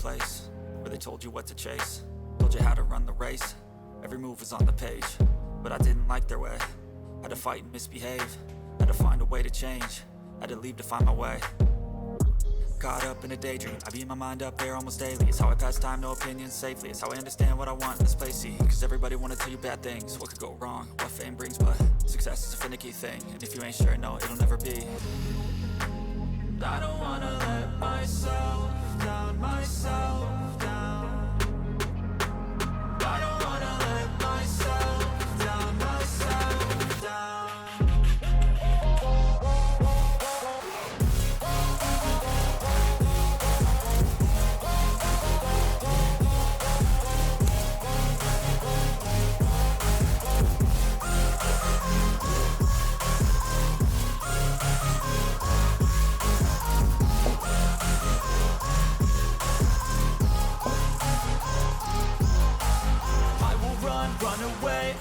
place where they told you what to chase, told you how to run the race. Every move was on the page, but I didn't like their way. Had to fight and misbehave, had to find a way to change, had to leave to find my way. Caught up in a daydream, I beat my mind up there almost daily. It's how I pass time, no opinions safely. It's how I understand what I want in this place, see. Cause everybody wanna tell you bad things, what could go wrong, what fame brings. But success is a finicky thing, and if you ain't sure, no, it'll never be. I don't wanna let myself down, myself down. I don't wanna let myself down, myself down.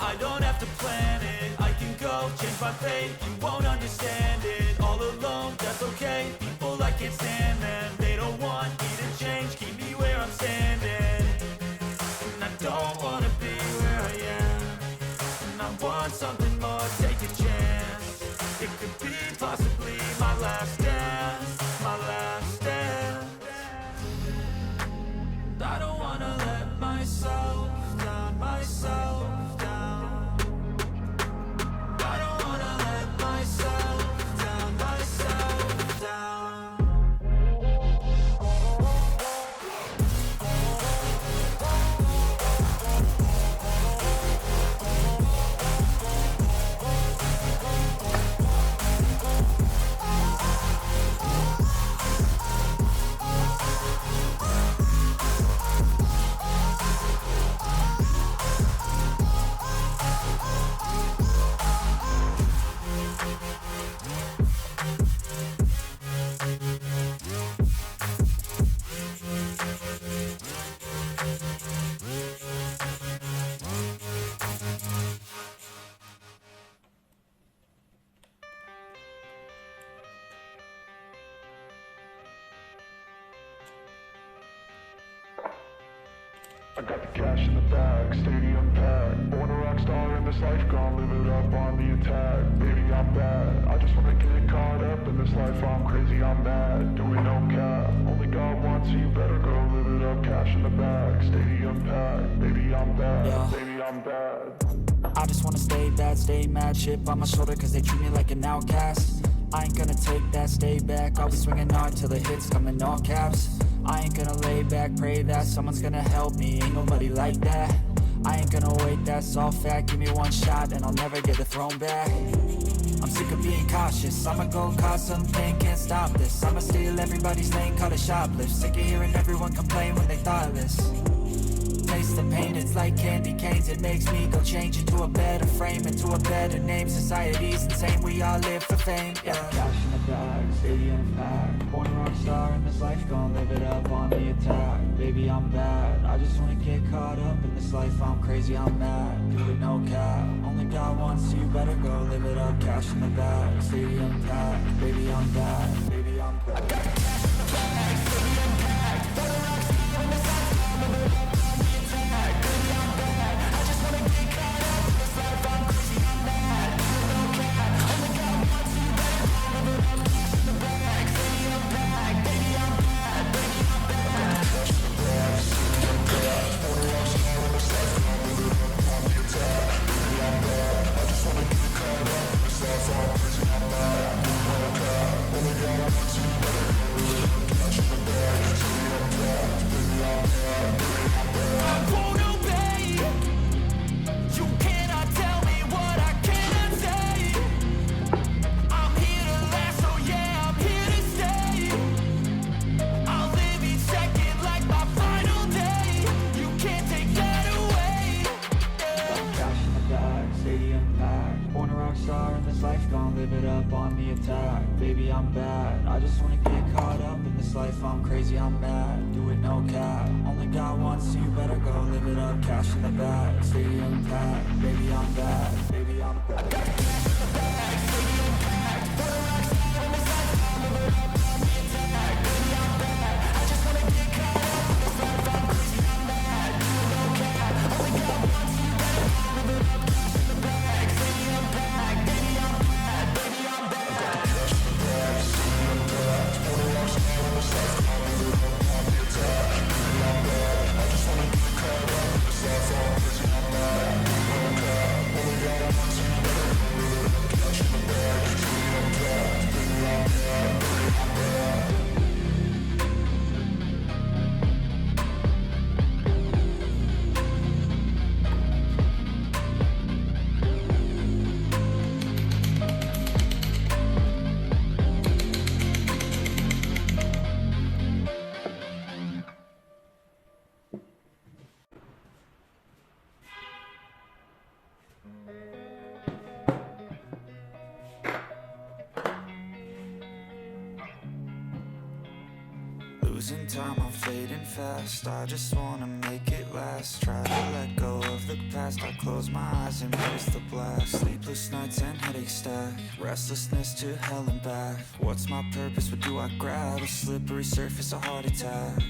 I don't have to plan it, I can go change my fate. You won't understand it, all alone, that's okay. People, I can't stand them, they don't want me to change. Keep me where I'm standing, and I don't wanna be where I am. And I want something more, take a chance. It could be possibly my last dance, my last dance. I don't wanna let myself down, myself. I got the cash in the bag, stadium packed. Born a rock star in this life, gonna live it up on the attack. Baby, I'm bad, I just wanna get caught up in this life. I'm crazy, I'm mad, doing no cap. Only God wants you, better go live it up. Cash in the bag, stadium packed. Baby, I'm bad, yeah. Baby, I'm bad. I just wanna stay bad, stay mad. Chip on my shoulder cause they treat me like an outcast. I ain't gonna take that, stay back. I'll be swinging hard till the hits come in all caps. I ain't gonna lay back, pray that someone's gonna help me. Ain't nobody like that. I ain't gonna wait, that's all fact. Give me one shot and I'll never get the throne back. I'm sick of being cautious, I'ma go cause something, can't stop this. I'ma steal everybody's lane, call it shoplift. Sick of hearing everyone complain when they thoughtless. Taste the pain, it's like candy canes. It makes me go change into a better frame, into a better name. Society's insane, we all live for fame, yeah. Cash in the bag, stadium packed. Born a rock star in this life, gonna live it up on the attack. Baby, I'm bad, I just wanna get caught up in this life. I'm crazy, I'm mad, do it no cap. Only God wants you, better go live it up. Cash in the bag, stadium packed. Baby, I'm bad, baby, I'm bad. I got the cash in the bag, stadium packed. Born a rock star in this life, gonna live it up. Baby, I'm bad, I just wanna get caught up in this life. I'm crazy, I'm mad, do it no cap. Only God wants you, better go live it up. Cash in the bag, stadium packed. Baby, I'm bad, baby, I'm bad. I got cash in the bag, stadium packed. Born a rock star in this life, I'm living up on the attack. Baby, I'm bad, I just wanna get caught up in this life. losing time, I'm fading fast. I just wanna make it last. Try to let go of the past. I close my eyes and embrace the blast. Sleepless nights and headaches stack. Restlessness to hell and back. What's my purpose? What do I grab? A slippery surface, a heart attack.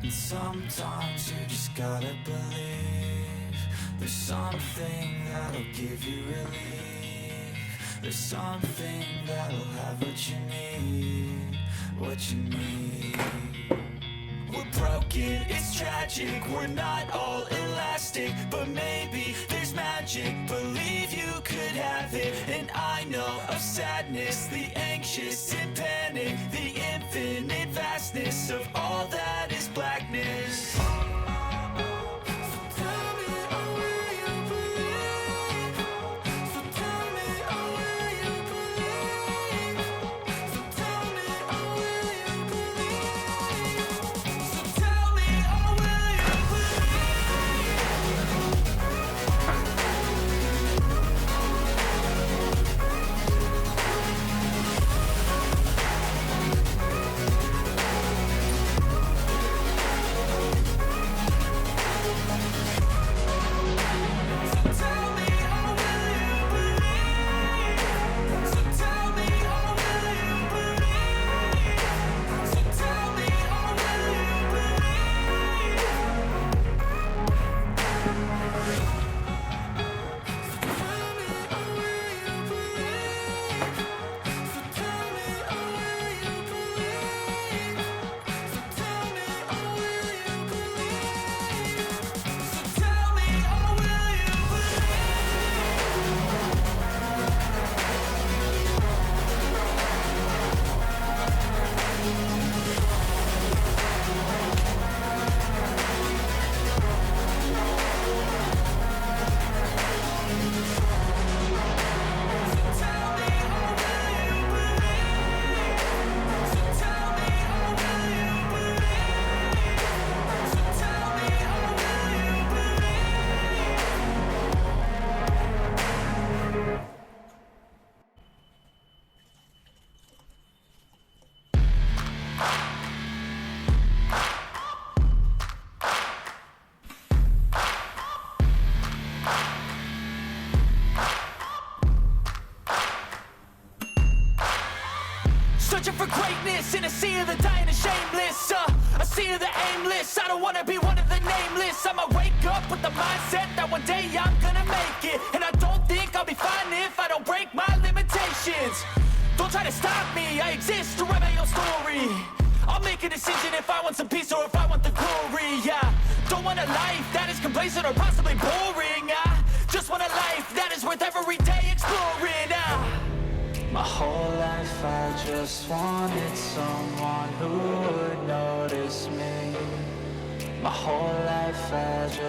And sometimes you just gotta believe there's something that'll give you relief. There's something that'll have what you need, what you need. We're broken, it's tragic, we're not all elastic, but maybe there's magic, believe you could have it. And I know of sadness, the anxious and panic, the infinite vastness of all that is blackness. Searching for greatness in a sea of the dying and shameless, a sea of the aimless. I don't wanna be one of the nameless. I'ma wake up with the mindset that one day I'm gonna make it. And I don't think I'll be fine if I don't break my limitations. Don't try to stop me, I exist to write my own story. I'll make a decision if I want some peace or if I want the glory, yeah. Don't want a life that is complacent or possibly boring. I just want a life that is worth every day exploring. My whole life I just wanted someone who would notice me. My whole life I just